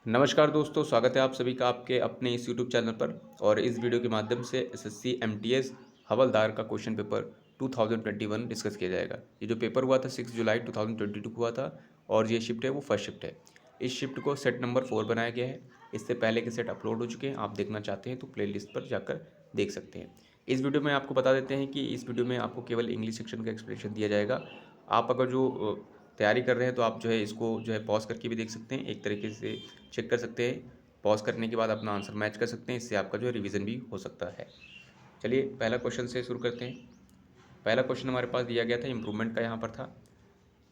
नमस्कार दोस्तों, स्वागत है आप सभी का आपके अपने इस यूट्यूब चैनल पर। और इस वीडियो के माध्यम से एसएससी एमटीएस हवलदार का क्वेश्चन पेपर 2021 डिस्कस किया जाएगा। ये जो पेपर हुआ था 6 जुलाई 2022 को हुआ था और ये शिफ्ट है वो फर्स्ट शिफ्ट है। इस शिफ्ट को सेट नंबर 4 बनाया गया है। इससे पहले के सेट अपलोड हो चुके हैं, आप देखना चाहते हैं तो प्ले पर जाकर देख सकते हैं। इस वीडियो में आपको बता देते हैं कि इस वीडियो में आपको केवल इंग्लिश सेक्शन का एक्सप्लेनेशन दिया जाएगा। आप अगर जो तैयारी कर रहे हैं तो आप जो है इसको जो है पॉज करके भी देख सकते हैं, एक तरीके से चेक कर सकते हैं। पॉज करने के बाद अपना आंसर मैच कर सकते हैं, इससे आपका जो है रिवीजन भी हो सकता है। चलिए पहला क्वेश्चन से शुरू करते हैं। पहला क्वेश्चन हमारे पास दिया गया था, इम्प्रूवमेंट का यहाँ पर था।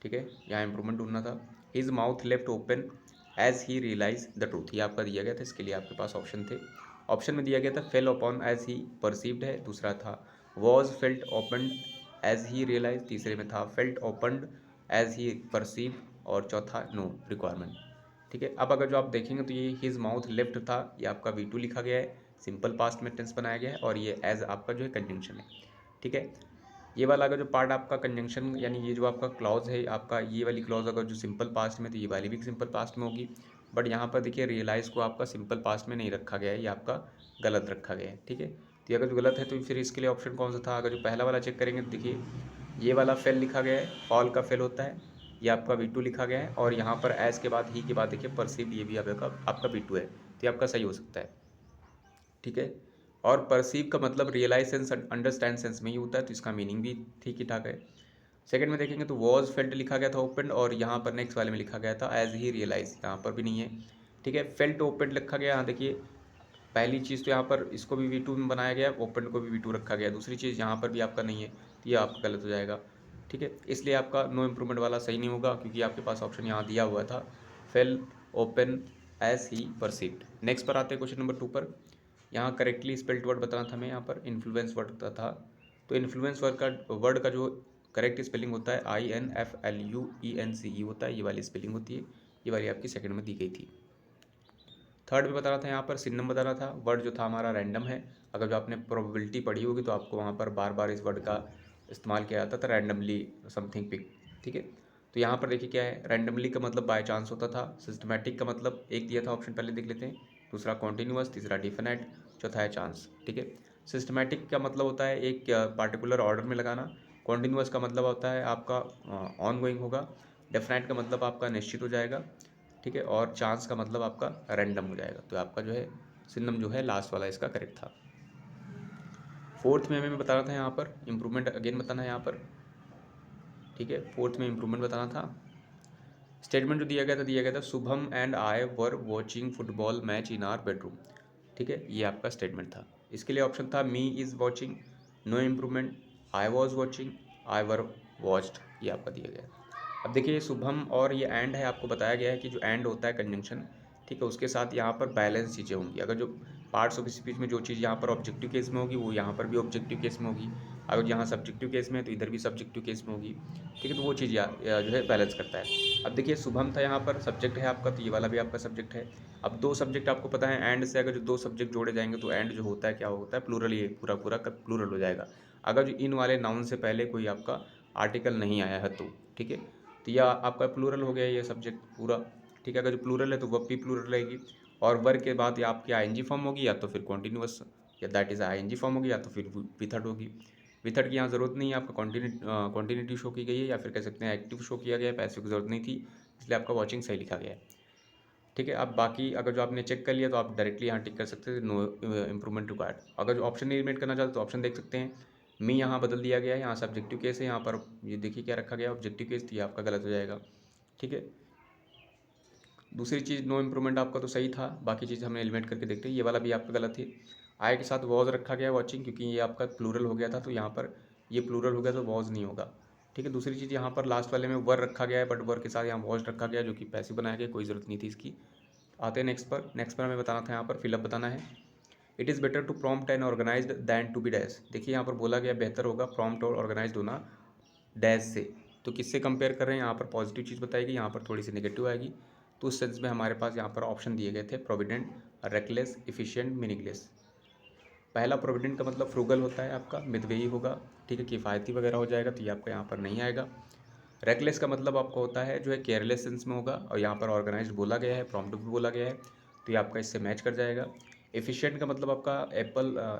ठीक है, यहाँ इम्प्रूवमेंट ढूंढना था। His mouth left open as he realize the truth, ये आपका दिया गया था। इसके लिए आपके पास ऑप्शन थे। ऑप्शन में दिया गया था fell upon as he perceived है, दूसरा था was felt open as he realize, तीसरे में था felt open as he perceive, और चौथा नो रिक्वायरमेंट। ठीक है, अब अगर जो आप देखेंगे तो ये हिज माउथ लेफ्ट था, ये आपका V2 लिखा गया है, सिंपल पास्ट में टेंस बनाया गया है, और ये एज आपका जो है कंजंक्शन है। ठीक है, ये वाला अगर जो पार्ट आपका कंजंक्शन यानी ये जो आपका क्लॉज है आपका, ये वाली क्लॉज अगर जो सिंपल पास्ट में तो ये वाली भी सिंपल पास्ट में होगी। बट यहाँ पर देखिए रियलाइज़ को आपका सिंपल पास्ट में नहीं रखा गया है, ये आपका गलत रखा गया है। ठीक है, तो ये अगर जो गलत है तो फिर इसके लिए ऑप्शन कौन सा था। अगर जो पहला वाला चेक करेंगे तो देखिए ये वाला फेल लिखा गया है, फॉल का फेल होता है, ये आपका V2 लिखा गया है, और यहाँ पर एज के बाद ही के बाद देखिए परसीव्ड, ये भी आपका V2 है, तो ये आपका सही हो सकता है। ठीक है, और परसीव का मतलब रियलाइज सेंस अंडरस्टैंड सेंस में ही होता है, तो इसका मीनिंग भी ठीक ही ठाक है। सेकंड में देखेंगे तो वॉज फेल्ट लिखा गया था ओपन, और यहाँ पर नेक्स्ट वाले में लिखा गया था एज ही रियलाइज, यहाँ पर भी नहीं है। ठीक है, फेल्ट ओपन लिखा गया, यहाँ देखिए पहली चीज़ तो यहाँ पर इसको भी V2 में बनाया गया, ओपन को भी V2 रखा गया, दूसरी चीज़ यहाँ पर भी आपका नहीं है, तो ये आपका गलत हो जाएगा। ठीक है, इसलिए आपका नो इम्प्रूवमेंट वाला सही नहीं होगा, क्योंकि आपके पास ऑप्शन यहाँ दिया हुआ था fell open as he perceived. Next पर आते हैं क्वेश्चन नंबर 2 पर। यहाँ करेक्टली स्पेल्ड वर्ड बताना था हमें, यहाँ पर इन्फ्लुएंस वर्ड था। तो इन्फ्लुएंस वर्ड का जो करेक्ट स्पेलिंग होता है INFLUENCE होता है, ये वाली स्पेलिंग होती है, ये वाली आपकी सेकंड में दी गई थी। थर्ड में बताना था, यहाँ पर सिनम बताना था। वर्ड जो था हमारा रैंडम है, अगर जो आपने प्रोबेबिलिटी पढ़ी होगी तो आपको वहाँ पर बार बार इस वर्ड का इस्तेमाल किया जाता था, रैंडमली समथिंग पिक। ठीक है, तो यहाँ पर देखिए क्या है, रैंडमली का मतलब बाय चांस होता था, सिस्टमैटिक का मतलब एक दिया था ऑप्शन, पहले देख लेते हैं, दूसरा कॉन्टीन्यूअस, तीसरा डिफिनेट, चौथा है चांस। ठीक है, सिस्टमैटिक का मतलब होता है एक पार्टिकुलर ऑर्डर में लगाना, कॉन्टीन्यूअस का मतलब होता है आपका ऑन गोइंग होगा, डेफिनेट का मतलब आपका निश्चित हो जाएगा। ठीक है, और चांस का मतलब आपका रैंडम हो जाएगा, तो आपका जो है सिनम जो है लास्ट वाला इसका करेक्ट था। फोर्थ में हमें बताना था यहाँ पर इम्प्रूवमेंट अगेन बताना है यहाँ पर। ठीक है, फोर्थ में इम्प्रूवमेंट बताना था। स्टेटमेंट जो दिया गया था Shubham and I were watching football match in are bedroom. ठीक है, ये आपका स्टेटमेंट था। इसके लिए ऑप्शन था me is watching, no improvement, I was watching, I were watched, ये आपका दिया गया। अब देखिए शुभम और ये एंड है, आपको बताया गया है कि जो एंड होता है कंजंक्शन, ठीक है, उसके साथ यहाँ पर बैलेंस चीज़ें होंगी। अगर जो पार्ट्स ऑफ स्पीच में जो चीज़ यहाँ पर ऑब्जेक्टिव केस में होगी वो यहाँ पर भी ऑब्जेक्टिव केस में होगी, अगर यहाँ सब्जेक्टिव केस में है तो इधर भी सब्जेक्टिव केस में होगी। ठीक है, तो वो चीज़ जो है बैलेंस करता है। अब देखिए शुभम था यहाँ पर सब्जेक्ट है आपका, तो ये वाला भी आपका सब्जेक्ट है। अब दो सब्जेक्ट आपको पता है, एंड से अगर जो दो सब्जेक्ट जोड़े जाएंगे तो एंड जो होता है क्या होता है, प्लूरल, ये पूरा पूरा का प्लूरल हो जाएगा, अगर जो इन वाले नाउन से पहले कोई आपका आर्टिकल नहीं आया है तो। ठीक है, तो यह आपका प्लूरल हो गया ये सब्जेक्ट पूरा। ठीक है, अगर जो प्लूरल है तो वर्ब भी प्लूरल रहेगी, और वर्ब के बाद या आपकी ING फॉर्म होगी, या तो फिर कॉन्टीन्यूअस, या दैट इज़ ING फॉर्म होगी, या तो फिर विथर्ड होगी। विथर्ड की यहाँ ज़रूरत नहीं है, आपका कॉन्टिन्यूटी शो की गई है, या फिर कह सकते हैं एक्टिव शो किया गया है, पैसिव की ज़रूरत नहीं थी, इसलिए आपका वॉचिंग सही लिखा गया है। ठीक है, अब बाकी अगर जो आपने चेक कर लिया तो आप डायरेक्टली यहाँ टिक कर सकते हैं नो इम्प्रूवमेंट रिक्वायर्ड। अगर जो ऑप्शन एलिमिनेट करना चाहते तो ऑप्शन देख सकते हैं, मी यहाँ बदल दिया गया है, यहाँ सब्जेक्टिव केस है, यहाँ पर ये देखिए क्या रखा गया है ऑब्जेक्टिव केस, तो ये आपका गलत हो जाएगा। ठीक है, दूसरी चीज़ नो इम्प्रूवमेंट आपका तो सही था, बाकी चीज़ हमें एलिमिनेट करके देखते हैं, ये वाला भी आपका गलत है। आई के साथ वॉज रखा गया है वॉचिंग, क्योंकि ये आपका प्लूरल हो गया था, तो यहाँ पर ये प्लूरल हो गया तो वॉज नहीं होगा। ठीक है, दूसरी चीज़ यहाँ पर लास्ट वाले में वर रखा गया है, बट वर के साथ यहाँ वॉज रखा गया है, जो कि पैसिव बनाया गया, कोई ज़रूरत नहीं थी इसकी। आते हैं नेक्स्ट पर। नेक्स्ट पर हमें बताना था यहाँ पर फिलअप बताना है। It is better to prompt and organise than to be dash. देखिए यहाँ पर बोला गया बेहतर होगा प्रॉम्प्ट और ऑर्गेनाइज होना डैश से, तो किससे कंपेयर कर रहे हैं, यहाँ पर पॉजिटिव चीज़ बताएगी, यहाँ पर थोड़ी सी नेगेटिव आएगी। तो उस सेंस में हमारे पास यहाँ पर ऑप्शन दिए गए थे प्रोविडेंट, रेकलेस, इफिशिएंट, मीनिंगलेस। पहला प्रोविडेंट का मतलब फ्रूगल होता है आपका, मितव्ययी होगा। ठीक है, किफ़ायती वगैरह हो जाएगा, तो ये आपका यहाँ पर नहीं आएगा। रेकलेस का मतलब आपका होता है जो है केयरलेस सेंस में होगा, और यहाँ पर ऑर्गेनाइज्ड बोला गया है, प्रॉम्प्ट भी बोला गया है, तो ये आपका इससे मैच कर जाएगा। एफिशिएंट का मतलब आपका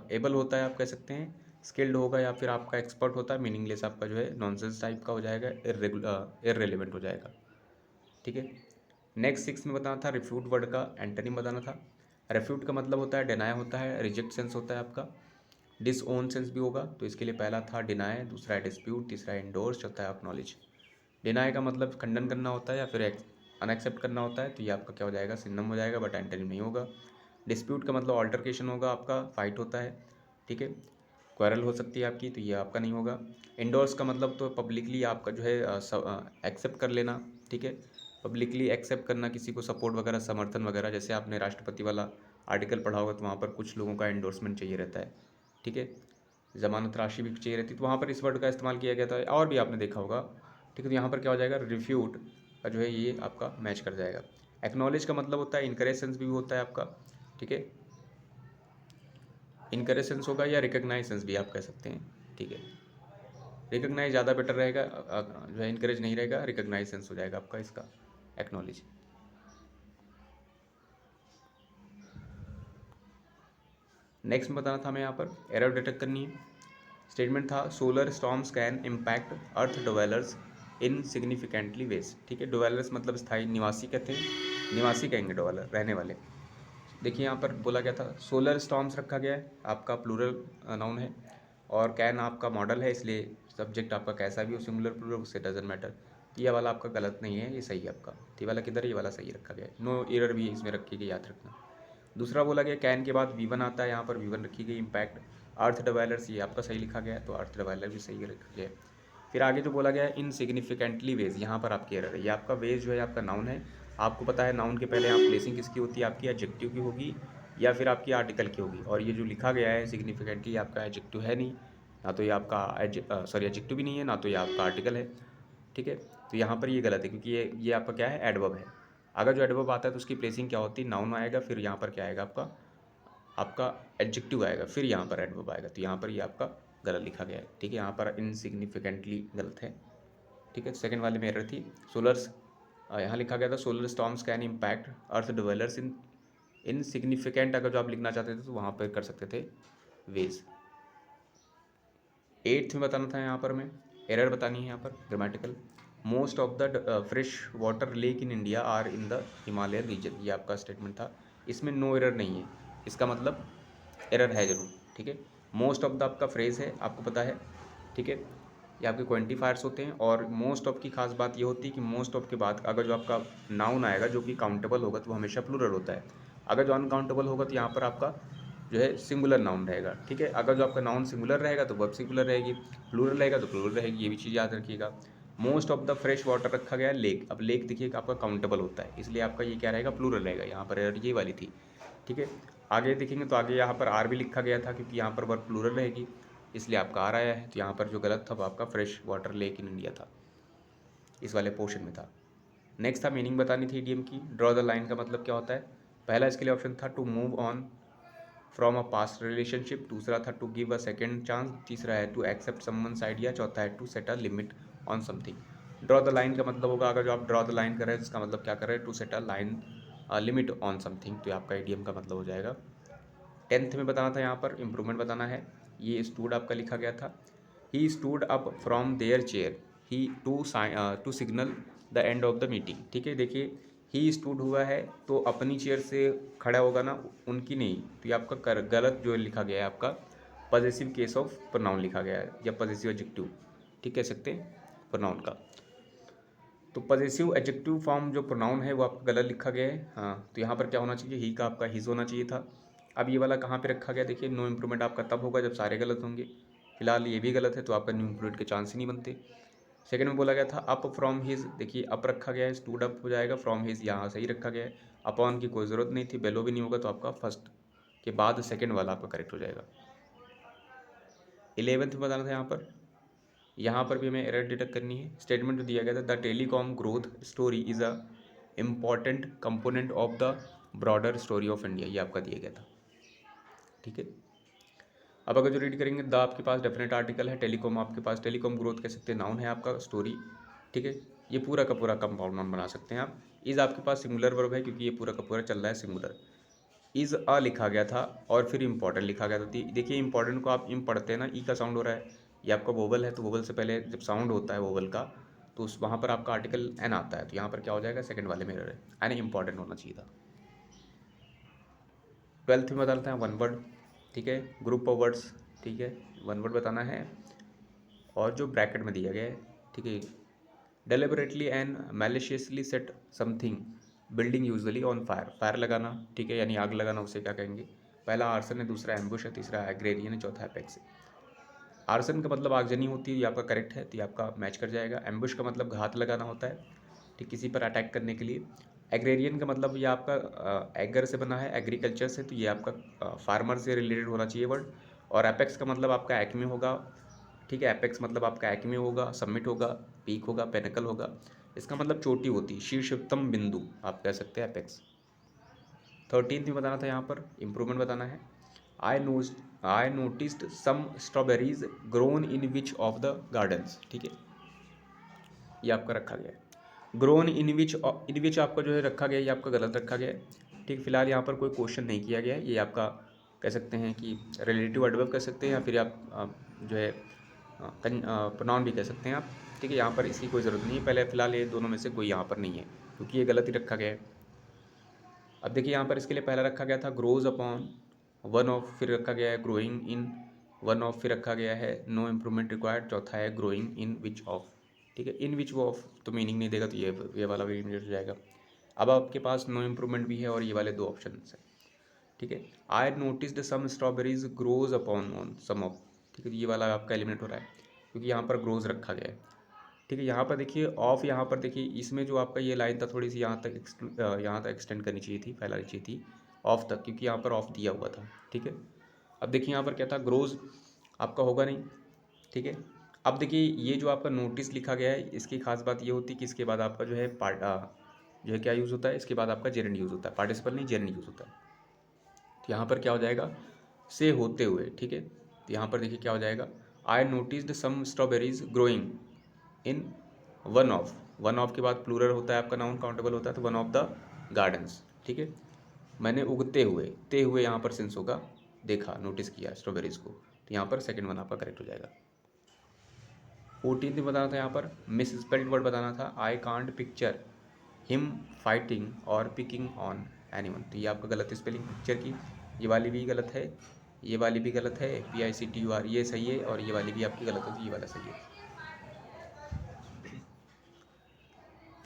एबल होता है, आप कह सकते हैं स्किल्ड होगा, या फिर आपका एक्सपर्ट होता है। मीनिंगलेस आपका जो है नॉनसेंस टाइप का हो जाएगा, इररेलेवेंट हो जाएगा। ठीक है। नेक्स्ट 6 में बताना था रिफ्यूट वर्ड का एंटोनिम बताना था। रिफ्यूट का मतलब होता है डिनाय होता है, रिजेक्ट सेंस होता है आपका, डिसओन सेंस भी होगा। तो इसके लिए पहला था डिनाय, दूसरा है डिस्प्यूट, तीसरा है इंडोर्स, चौथा है एक्नॉलेज। डिनाय का मतलब खंडन करना होता है या फिर अनएक्सेप्ट करना होता है, तो ये आपका क्या हो जाएगा, सिनोनिम हो जाएगा, बट एंटोनिम नहीं होगा। डिस्प्यूट का मतलब ऑल्टरकेशन होगा, आपका फाइट होता है। ठीक है, क्वारल हो सकती है आपकी, तो ये आपका नहीं होगा। इंडोर्स का मतलब तो पब्लिकली आपका जो है एक्सेप्ट कर लेना। ठीक है, पब्लिकली एक्सेप्ट करना किसी को, सपोर्ट वगैरह, समर्थन वगैरह। जैसे आपने राष्ट्रपति वाला आर्टिकल पढ़ा होगा, तो वहाँ पर कुछ लोगों का एंडोर्समेंट चाहिए रहता है। ठीक है, जमानत राशि भी चाहिए रहती है, तो वहाँ पर इस वर्ड का इस्तेमाल किया गया था, और भी आपने देखा होगा। ठीक है, तो यहाँ पर क्या हो जाएगा, रिफ्यूट का जो है ये आपका मैच कर जाएगा। एक्नॉलेज का मतलब होता है इनकरेज सेंस भी होता है आपका। ठीक है, इनकरेज सेंस होगा या रिकग्नाइज सेंस भी आप कह सकते हैं। ठीक है, रिकग्नाइज ज़्यादा बेटर रहेगा, जो है इनकरेज नहीं रहेगा, रिकग्नाइज सेंस हो जाएगा आपका इसका एक्नॉलेज। नेक्स्ट में बताना था हमें यहाँ पर एरर डिटेक्ट करनी है। स्टेटमेंट था solar storms can impact earth dwellers in significantly ways. ठीक है, डिवेलर्स मतलब स्थायी निवासी कहते हैं, निवासी कहेंगे डिवेलर, रहने वाले। देखिए यहाँ पर बोला गया था सोलर स्टॉर्म्स रखा गया है, आपका प्लूरल नाउन है, और कैन आपका मॉडल है, इसलिए सब्जेक्ट आपका कैसा भी हो, सिंगुलर प्लूरल, उससे डजन मैटर। ये वाला आपका गलत नहीं है, ये सही है आपका। ये वाला किधर है, ये वाला सही रखा गया है, नो एरर भी इसमें रखी गई, याद रखना। दूसरा बोला गया कैन के बाद वी वन आता है, यहाँ पर वी वन रखी गई। इम्पैक्ट अर्थ डिवेलर्स, ये आपका सही लिखा गया है, तो अर्थ डिवेलर भी सही रखा गया है। फिर आगे जो बोला गया है इनसिग्निफिकेंटली वेज, यहाँ पर आपकी एरर है। ये आपका वेज जो है आपका नाउन है, आपको पता है नाउन के पहले आप प्लेसिंग किसकी होती है, आपकी एडजेक्टिव की होगी या फिर आपकी आर्टिकल की होगी। और ये जो लिखा गया है सिग्निफिकेंटली, आपका एडजेक्टिव है नहीं, ना तो ये आपका सॉरी एडजेक्टिव भी नहीं है, ना तो ये आपका आर्टिकल है। ठीक है, तो यहाँ पर ये गलत है, क्योंकि ये आपका क्या है, एडवर्ब है। अगर जो एडवर्ब आता है तो उसकी प्लेसिंग क्या होती है, नाउन आएगा, फिर यहाँ पर क्या आएगा, आपका आपका एडजेक्टिव आएगा, फिर यहाँ पर एडवर्ब आएगा। तो यहाँ पर ये आपका गलत लिखा गया है। ठीक है, यहाँ पर इनसिग्निफिकेंटली गलत है। ठीक है, सेकंड वाले में एरर थी। सोलर्स, यहाँ लिखा गया था solar storms can impact earth dwellers in insignificant, अगर जो आप लिखना चाहते थे तो वहाँ पर कर सकते थे वेज। 8th में बताना था यहाँ पर हमें, एरर बतानी है यहाँ पर grammatical. Most of the fresh water lake in India are in the Himalayan region, ये आपका स्टेटमेंट था। इसमें नो एरर नहीं है, इसका मतलब एरर है जरूर। ठीक है, मोस्ट ऑफ द आपका फ्रेज है, आपको पता है। ठीक है, ये आपके क्वांटिफायर्स होते हैं, और मोस्ट ऑफ की खास बात ये होती है कि मोस्ट ऑफ के बाद अगर जो आपका नाउन आएगा जो कि काउंटेबल होगा तो वो हमेशा प्लूरल होता है। अगर जो अनकाउंटेबल होगा तो यहाँ पर आपका जो है सिंगुलर नाउन रहेगा। ठीक है, अगर जो आपका नाउन सिंगुलर रहेगा तो वर्ब सिंगुलर रहेगी, प्लूरल रहेगा तो प्लूरल रहेगी, ये भी चीज़ याद रखिएगा। Most of the fresh water रखा गया है लेक, अब लेक देखिएगा आपका काउंटेबल होता है, इसलिए आपका ये क्या रहेगा, प्लूरल रहेगा। यहाँ पर एरर ये वाली थी। ठीक है, आगे देखेंगे तो आगे यहाँ पर आर भी लिखा गया था, क्योंकि यहाँ पर वर्ब प्लूरल रहेगी, इसलिए आपका आर आया है। तो यहाँ पर जो गलत था वो आपका fresh water lake in India था, इस वाले पोर्शन में था। नेक्स्ट था मीनिंग बतानी थी इडियम की। ड्रॉ द लाइन का मतलब क्या होता है। पहला इसके लिए ऑप्शन था to move on from a past relationship, दूसरा था to give a second chance, तीसरा है टू एक्सेप्ट समवंस आइडिया, चौथा है to set a limit on something. Draw the line का मतलब होगा, अगर जो आप ड्रॉ द लाइन कर रहे हैं इसका मतलब क्या कर रहे हैं, to set a line limit on something, तो आपका इडियम का मतलब हो जाएगा। 10th में बताना था यहाँ पर इम्प्रूवमेंट बताना है। ये स्टूड आपका लिखा गया था, he stood up from their chair he to signal the end of the meeting. ठीक है, देखिए ही स्टूड हुआ है तो अपनी चेयर से खड़ा होगा ना, उनकी नहीं, तो ये आपका गलत जो लिखा गया है आपका पॉजेसिव केस ऑफ प्रोनाउन लिखा गया है, या पॉजेसिव एडजेक्टिव ठीक कह सकते हैं प्रोनाउन का। तो पॉजेसिव एडजेक्टिव फॉर्म जो प्रोनाउन है वो आपका गलत लिखा गया है। हाँ, तो यहाँ पर क्या होना चाहिए, ही का आपका हिज होना चाहिए था। अब ये वाला कहाँ पे रखा गया, देखिए नो इम्प्रूवमेंट आपका तब होगा जब सारे गलत होंगे, फिलहाल ये भी गलत है तो आपका न्यू इम्प्रूवमेंट के चांस ही नहीं बनते। सेकंड में बोला गया था अप फ्रॉम हिज, देखिए अप रखा गया है, स्टूड अप हो जाएगा, फ्रॉम हिज यहाँ सही रखा गया है, अपॉन की कोई ज़रूरत नहीं थी, बेलो भी नहीं होगा, तो आपका फर्स्ट के बाद सेकेंड वाला आपका करेक्ट हो जाएगा। 11th में बताना था यहाँ पर भी हमें एरर डिटेक्ट करनी है। स्टेटमेंट जो दिया गया था the telecom growth story is a important component of the broader story of India, ये आपका दिया गया था। ठीक है, अब अगर जो रीड करेंगे द आपके पास डेफिनेट आर्टिकल है, टेलीकॉम आपके पास टेलीकॉम ग्रोथ कह सकते हैं नाउन है आपका, स्टोरी ठीक है। ये पूरा का पूरा कंपाउंड नाउन बना सकते हैं आप। इज़ आपके पास सिंगुलर वर्ब है क्योंकि ये पूरा का पूरा चल रहा है सिंगुलर। इज़ अ लिखा गया था और फिर इम्पॉर्टेंट लिखा गया था। देखिए इम्पॉर्टेंट को आप इम पढ़ते हैं ना, ई का साउंड हो रहा है, ये आपका वोवल है, तो वोवल से पहले जब साउंड होता है वोवल का तो उस वहाँ पर आपका आर्टिकल एन आता है, तो यहाँ पर क्या हो जाएगा, सेकंड वाले में एरर है, एन इम्पॉर्टेंट होना चाहिए था। 12th में बताना था वन वर्ड, ठीक है, ग्रुप ऑफ वर्ड्स, ठीक है, वन वर्ड बताना है और जो ब्रैकेट में दिया गया है, ठीक है। Deliberately and maliciously set something building usually on fire, fire लगाना, ठीक है, यानी आग लगाना, उसे क्या कहेंगे, पहला आर्सन है, दूसरा एम्बुश है, तीसरा एग्रेरियन है, चौथा एपेक्स है। आर्सन का मतलब आगजनी होती है, ये आपका करेक्ट है, तो ये आपका मैच कर जाएगा। एम्बुश का मतलब घात लगाना होता है, ठीक, किसी पर अटैक करने के लिए। एग्रेरियन का मतलब ये आपका एगर से बना है, एग्रीकल्चर से, तो ये आपका फार्मर से रिलेटेड होना चाहिए वर्ड। और एपेक्स का मतलब आपका एक्मे होगा, ठीक है, एपेक्स मतलब आपका एक्मे होगा, सबमिट होगा, पीक होगा, पेनिकल होगा। इसका मतलब चोटी होती है, शीर्षोत्तम बिंदु आप कह सकते हैं एपेक्स। 13th में बताना था, यहाँ पर इम्प्रूवमेंट बताना है। I noticed some strawberries grown in which of the gardens, ठीक है, ये आपका रखा गया है। ग्रोन इन विच आपका जो है रखा गया है, ये आपका गलत रखा गया है, ठीक। फिलहाल यहाँ पर कोई क्वेश्चन नहीं किया गया है, ये आपका कह सकते हैं कि रिलेटिव एडवर्ब कह सकते हैं, या फिर आप जो है प्रोनाउन भी कह सकते हैं आप, ठीक है। यहाँ पर इसकी कोई ज़रूरत नहीं है, पहले फिलहाल ये दोनों में से कोई यहाँ पर नहीं है क्योंकि ये गलत ही रखा गया है। अब देखिए यहाँ पर इसके लिए पहला रखा गया था ग्रोज अपॉन वन ऑफ, फिर रखा गया है ग्रोइंग इन वन ऑफ, फिर रखा गया है नो इम्प्रूवमेंट रिक्वायर्ड, चौथा है ग्रोइंग इन विच ऑफ, ठीक है। इन विच ऑफ तो मीनिंग नहीं देगा, तो ये वाला भी हो जाएगा। अब आपके पास नो इम्प्रूवमेंट भी है और ये वाले दो ऑप्शन है, ठीक है। I noticed some strawberries grows upon on some of, ठीक है, ये वाला आपका एलिमिनेट हो रहा है क्योंकि यहाँ पर ग्रोज रखा गया है, ठीक है। यहाँ पर देखिए ऑफ, यहाँ पर देखिए इसमें जो आपका ये लाइन था थोड़ी सी यहाँ तक एक्सटेंड करनी चाहिए थी, फैलानी चाहिए थी ऑफ तक, क्योंकि यहाँ पर ऑफ दिया हुआ था, ठीक है। अब देखिए यहाँ पर क्या था, ग्रोज आपका होगा नहीं, ठीक है। अब देखिए ये जो आपका नोटिस लिखा गया है, इसकी खास बात ये होती है कि इसके बाद आपका जो है जो है क्या यूज़ होता है, इसके बाद आपका जेरेंड यूज़ होता है, पार्टिसिपल नहीं जेरेंड यूज़ होता है। तो यहाँ पर क्या हो जाएगा, से होते हुए, ठीक है। तो यहाँ पर देखिए क्या हो जाएगा, I noticed some strawberries growing in one of के बाद प्लूरल होता है आपका, नाउन काउंटेबल होता है, तो वन ऑफ द गार्डन्स, ठीक है। मैंने उगते हुए, ते हुए यहाँ पर सेंस होगा, देखा, नोटिस किया स्ट्रॉबेरीज को, तो यहाँ पर सेकंड वन आपका करेक्ट हो जाएगा। 14th में बताना था यहाँ पर मिस स्पेल्ड वर्ड बताना था, I can't picture him fighting और पिकिंग ऑन एनीवन, तो ये आपका गलत स्पेलिंग पिक्चर की, ये वाली भी गलत है, ये वाली भी गलत है, PICTUR ये सही है, और ये वाली भी आपकी गलत होगी, ये वाला सही है।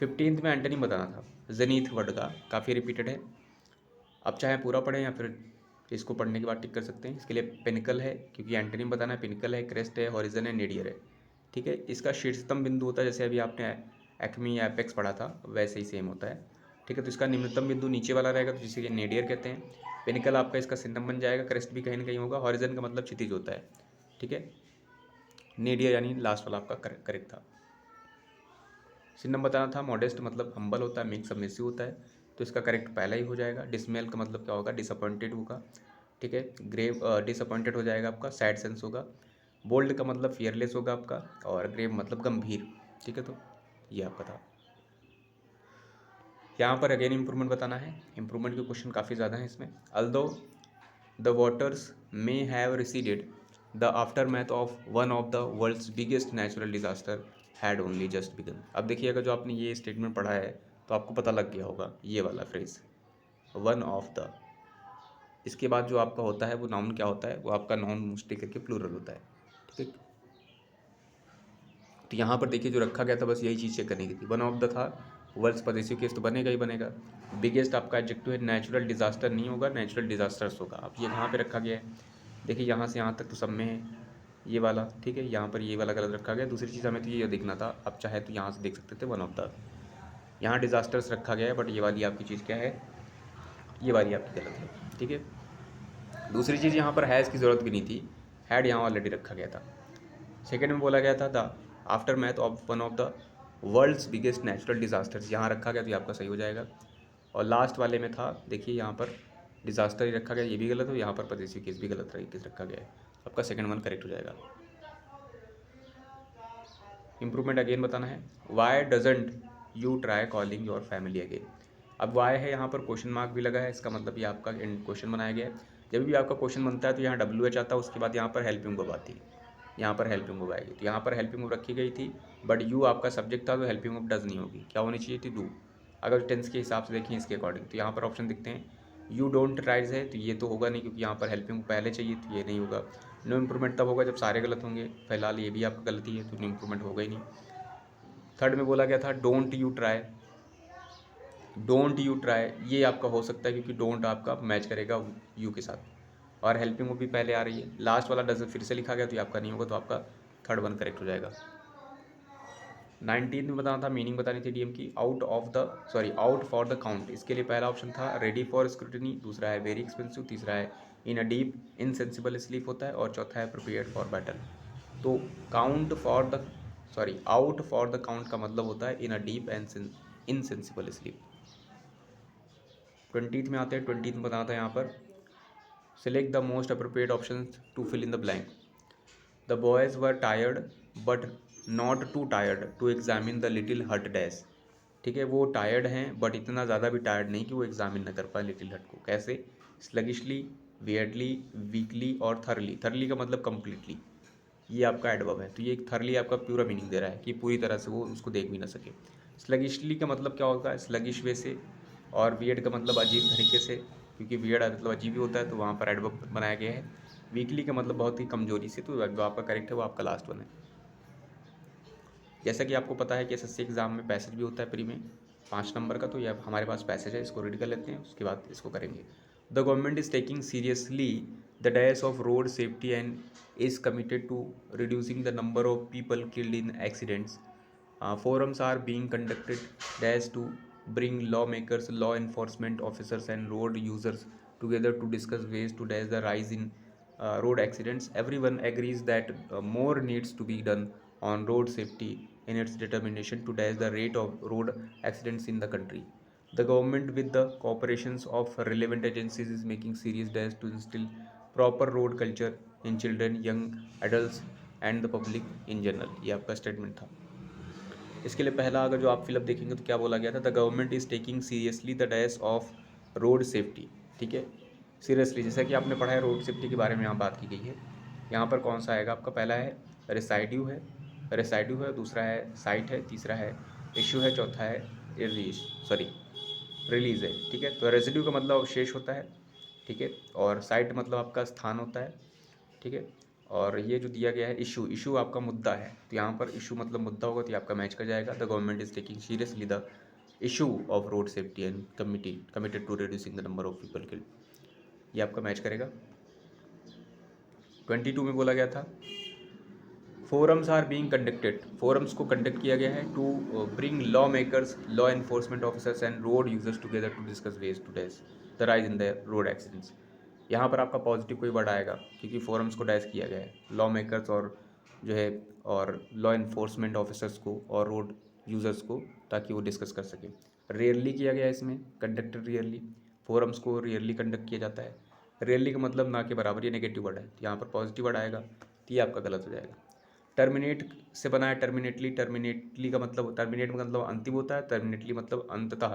15th में एंटनी बताना था, जेनीथ वर्ड का, काफ़ी रिपीटेड है, अब चाहे पूरा पढ़ें या फिर इसको पढ़ने के बाद टिक कर सकते हैं। इसके लिए पिनिकल है क्योंकि एंटनी बताना है, पिनिकल है, क्रेस्ट है, हॉरिजन है, नेडियर है, ठीक है। इसका शीर्षतम बिंदु होता है, जैसे अभी आपने एक्मी या एपेक्स पढ़ा था वैसे ही सेम होता है, ठीक है। तो इसका निम्नतम बिंदु नीचे वाला रहेगा, तो जिसे नेडियर कहते हैं। पिनिकल आपका इसका सिंटम बन जाएगा, क्रेस्ट भी कहीं ना कहीं होगा, हॉरिजन का मतलब क्षितिज होता है, ठीक है। नेडियर यानी लास्ट वाला आपका करेक्ट था। सिनम बताना था, मॉडेस्ट मतलब हम्बल होता है, मेक सबमिसिव होता है, तो इसका करेक्ट पहला ही हो जाएगा। डिसमेल का मतलब क्या होगा, डिसअपॉइंटेड होगा, ठीक है। ग्रेव डिसअपॉइंटेड हो जाएगा आपका, सैड सेंस होगा। बोल्ड का मतलब फियरलेस होगा आपका, और ग्रेव मतलब गंभीर, ठीक है। तो ये आपका था। यहाँ पर अगेन इंप्रूवमेंट बताना है, इंप्रूवमेंट के क्वेश्चन काफ़ी ज़्यादा हैं इसमें। Although the waters may have receded the aftermath of one of the world's biggest natural disaster had only just begun. अब देखिएगा जो आपने ये स्टेटमेंट पढ़ा है तो आपको पता लग गया होगा ये वाला फ्रेज, वन ऑफ द, इसके बाद जो आपका होता है वो नाउन क्या होता है, वो आपका नाउन मोस्टली करके प्लूरल होता है, ठीक है। तो यहाँ पर देखिए जो रखा गया था बस यही चीज़ चेक करने की थी, वन ऑफ द था, वर्ल्ड्स पॉजेसिव केस तो बनेगा ही बनेगा। बिगेस्ट आपका एडजेक्टिव है, नेचुरल डिजास्टर नहीं होगा, नेचुरल डिजास्टर्स होगा। अब ये कहाँ पे रखा गया है, देखिए यहाँ से यहाँ तक तो सब में है ये वाला, ठीक है। यहाँ पर ये वाला गलत रखा गया। दूसरी चीज़ हमें तो ये देखना था, अब चाहे तो यहाँ से देख सकते थे वन ऑफ द, यहाँ डिजास्टर्स रखा गया है, बट ये वाली आपकी चीज़ क्या है, ये वाली आपकी गलत है, ठीक है। दूसरी चीज़ यहाँ पर हैज़ की ज़रूरत भी नहीं थी, हैड यहाँ ऑलरेडी रखा गया था। सेकेंड में बोला गया था the aftermath of one of the world's biggest natural disasters, यहाँ रखा गया तो ये आपका सही हो जाएगा। और लास्ट वाले में था, देखिए यहाँ पर डिजास्टर ही रखा गया, ये भी गलत हो, यहाँ पर पॉजेसिव केस भी गलत तरीके से रखा गया है, आपका सेकंड वन करेक्ट हो जाएगा। इम्प्रूवमेंट अगेन बताना है। Why doesn't you try calling your family again. अब वाई है, यहाँ पर क्वेश्चन मार्क भी लगा है, इसका मतलब ये आपका क्वेश्चन बनाया गया है। जब भी आपका क्वेश्चन बनता है तो यहाँ WH आता है, उसके बाद यहाँ पर हेल्पिंग वर्ब आती है, यहाँ पर हेल्पिंग वर्ब आएगी। तो यहाँ पर हेल्पिंग वर्ब रखी गई थी, बट यू आपका सब्जेक्ट था तो हेल्पिंग वर्ब डज नहीं होगी, क्या होनी चाहिए थी, डू। अगर टेंस के हिसाब से देखें इसके अकॉर्डिंग तो यहाँ पर ऑप्शन दिखते हैं, यू डोंट राइज है तो ये तो होगा नहीं, क्योंकि यहाँ पर हेल्पिंग पहले चाहिए तो ये नहीं होगा। नो इम्प्रूवमेंट तब होगा जब सारे गलत होंगे, फिलहाल ये भी आपका गलती है तो नो इम्प्रूवमेंट होगा ही नहीं। थर्ड में बोला गया था don't you try, don't you try ये आपका हो सकता है क्योंकि डोंट आपका मैच करेगा यू के साथ, और हेल्पिंग वो भी पहले आ रही है। लास्ट वाला डज फिर से लिखा गया तो ये आपका नहीं होगा, तो आपका थर्ड वन करेक्ट हो जाएगा। 19 में बताना था, मीनिंग बतानी थी डीएम की। आउट फॉर द काउंट, इसके लिए पहला ऑप्शन था रेडी फॉर स्क्रूटनी, दूसरा है वेरी एक्सपेंसिव, तीसरा है in a deep insensible sleep होता है, और चौथा है प्रिपेयर्ड फॉर बैटल। तो आउट फॉर द काउंट का मतलब होता है in a deep and insensible sleep. 20 में आते हैं। 20 में बताना था यहाँ पर select the most appropriate option to fill in the blank. The boys were tired but not too tired to examine the little hut dash. ठीक है, वो टायर्ड हैं बट इतना ज़्यादा भी टायर्ड नहीं कि वो एग्जामिन ना कर पाए लिटिल हट को। कैसे? स्लगिशली, वियर्डली, वीकली और थरली। थरली का मतलब कम्प्लीटली, ये आपका एडवर्ब है, तो ये थरली आपका पूरा मीनिंग दे रहा है कि पूरी तरह से वो उसको देख भी ना सके। स्लगिशली का मतलब क्या होगा? स्लगिश वे से, और वियर्ड का मतलब अजीब तरीके से, क्योंकि वियर्ड मतलब अजीब ही होता है तो वहाँ पर एडवर्ब बनाया गया है। वीकली का मतलब बहुत ही कमजोरी से, तो जो आपका करेक्ट है वो आपका लास्ट वन है। जैसा कि आपको पता है कि एसएससी एग्ज़ाम में पैसेज भी होता है प्री में 5 नंबर का, तो ये हमारे पास पैसेज है, इसको रीड कर लेते हैं, उसके बाद इसको करेंगे। The government is taking seriously the dash of road safety and is committed to reducing the number of people killed in accidents. Forums are being conducted dash to bring lawmakers, law enforcement officers and road users together to discuss ways to dash the rise in road accidents. Everyone agrees that more needs to be done on road safety in its determination to dash the rate of road accidents in the country. The government, with the cooperations of relevant agencies, is making serious dash to instill proper road culture in children, young adults and the public in general. ये आपका statement था। इसके लिए पहला अगर जो आप fill up देखेंगे तो क्या बोला गया था, the government is taking seriously the dash of road safety. ठीक है, सीरियसली, जैसा कि आपने पढ़ा है रोड सेफ्टी के बारे में यहाँ बात की गई है। यहाँ पर कौन सा आएगा आपका? पहला है रेसाइड्यू है, दूसरा है साइट है, तीसरा है इशू है, चौथा है रिलीज़ है। ठीक है, तो रेजिड्यू का मतलब अवशेष होता है, ठीक है, और साइट मतलब आपका स्थान होता है, ठीक है, और ये जो दिया गया है इशू आपका मुद्दा है, तो यहाँ पर इशू मतलब मुद्दा होगा, तो ये आपका मैच कर जाएगा। The government is taking seriously the issue of road safety and committed to reducing the number of people killed, ये आपका मैच करेगा। 22 में बोला गया था forums are being conducted, forums को कंडक्ट किया गया है to bring law makers, law enforcement officers and road users together to discuss ways to dash the rise in the road accidents. यहाँ पर आपका पॉजिटिव कोई वर्ड आएगा क्योंकि फोरम्स को डैश किया गया है, लॉ मेकर्स और जो है और लॉ एनफोर्समेंट ऑफिसर्स को और रोड यूज़र्स को, ताकि वो डिस्कस कर सकें। रेयरली किया गया है इसमें, कंडक्टेड रेयरली, फोरम्स को रेयरली कंडक्ट किया जाता है। रेयरली का मतलब ना के बराबर, ये नेगेटिव वर्ड है, तो यहाँ पर पॉजिटिव वर्ड आएगा, तो ये आपका गलत हो जाएगा। टर्मिनेट से बना है टर्मिनेटली का मतलब, टर्मिनेट का मतलब अंतिम होता है, टर्मिनेटली मतलब अंततः,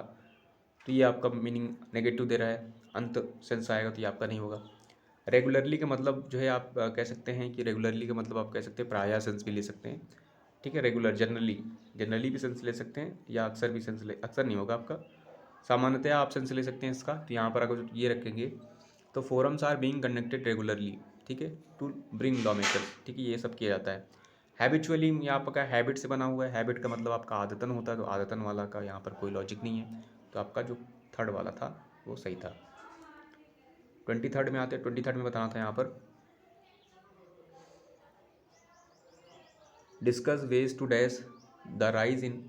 तो ये आपका मीनिंग नेगेटिव दे रहा है, अंत सेंस आएगा, तो ये आपका नहीं होगा। रेगुलरली का मतलब जो है आप कह सकते हैं कि रेगुलरली का मतलब आप कह सकते हैं प्रायः सेंस भी ले सकते हैं। ठीक है, रेगुलर जनरली भी सेंस ले सकते हैं, या अक्सर भी सेंस ले, अक्सर नहीं होगा आपका, सामान्यतः आप सेंस ले सकते हैं इसका। तो यहाँ पर अगर ये रखेंगे तो forums are being conducted regularly, ठीक है, टू ब्रिंग लॉ मेकर्स, ठीक है, ये सब किया जाता है। हैबिचुअली यहाँ पर का हैबिट से बना हुआ है, हैबिट का मतलब आपका आदतन होता है, तो आदतन वाला का यहाँ पर कोई लॉजिक नहीं है, तो आपका जो थर्ड वाला था वो सही था। 23 में आते हैं। 23 में बताना था यहाँ पर discuss ways to dash the rise in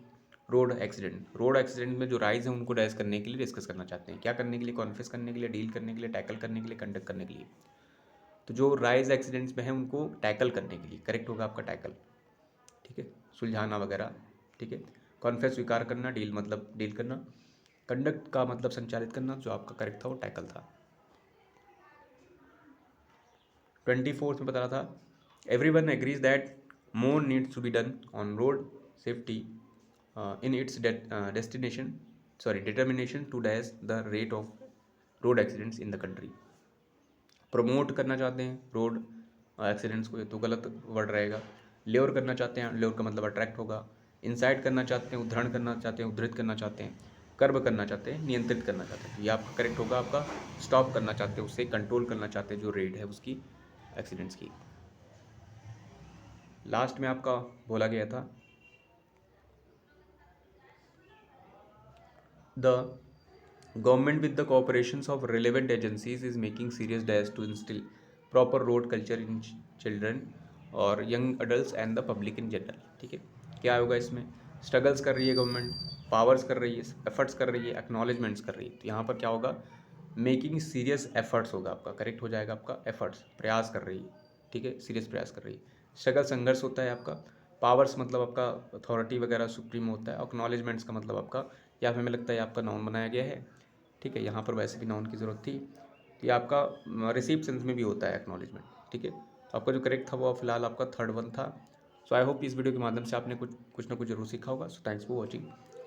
road accident. Road accident में जो राइज है उनको डैश करने के लिए डिस्कस करना चाहते हैं, क्या करने के लिए? कॉन्फेस करने के लिए, डील करने के लिए, टैकल करने के लिए, कंडक्ट करने के लिए। तो जो राइज एक्सीडेंट्स में है उनको टैकल करने के लिए, करेक्ट होगा आपका टैकल, ठीक है, सुलझाना वगैरह, ठीक है। कॉन्फेस स्वीकार करना, डील मतलब डील करना, कंडक्ट का मतलब संचालित करना, जो आपका करेक्ट था वो टैकल था। 24 में बता रहा था everyone agrees that more needs to be done on road safety in its determination to dash the rate of road accidents in the country. Promote करना चाहते हैं रोड एक्सीडेंट्स को, ये तो गलत वर्ड रहेगा. ल्योर करना चाहते हैं, ल्योर का मतलब अट्रैक्ट होगा. इंसाइट करना चाहते हैं, उद्धरण करना चाहते हैं, उद्धृत करना चाहते हैं. कर्ब करना चाहते हैं, नियंत्रित करना चाहते हैं. ये आपका करेक्ट होगा. आपका स्टॉप करना चाहते हैं, उससे कंट्रोल करना चाहते हैं जो रेट है उसकी एक्सीडेंट्स की. लास्ट में आपका बोला गया था the government with the cooperations of relevant agencies is making serious dash to instil proper road culture in children और young adult and the public in general. ठीक है, क्या होगा इसमें? स्ट्रगल्स कर रही है गवर्नमेंट, पावर्स कर रही है, एफर्ट्स कर रही है, एक्नॉलेजमेंट्स कर रही है. तो यहाँ पर क्या होगा? मेकिंग सीरियस एफर्ट्स होगा आपका, करेक्ट हो जाएगा आपका एफर्ट्स, प्रयास कर रही है. ठीक है, सीरियस प्रयास कर रही है. स्ट्रगल संघर्ष होता है आपका. पावर्स मतलब आपका अथॉरिटी वगैरह सुप्रीम होता है. एक्नॉलेजमेंट्स का मतलब आपका, या फिर हमें लगता है आपका नाउन बनाया गया है. ठीक है, यहाँ पर वैसे भी नाउन की ज़रूरत थी. तो ये आपका रिसीव सेंस में भी होता है एक्नॉलेजमेंट. ठीक है, तो आपका जो करेक्ट था वो फिलहाल आपका थर्ड वन था. सो आई होप इस वीडियो के माध्यम से आपने कुछ ना कुछ जरूर सीखा होगा. So thanks for watching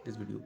this video.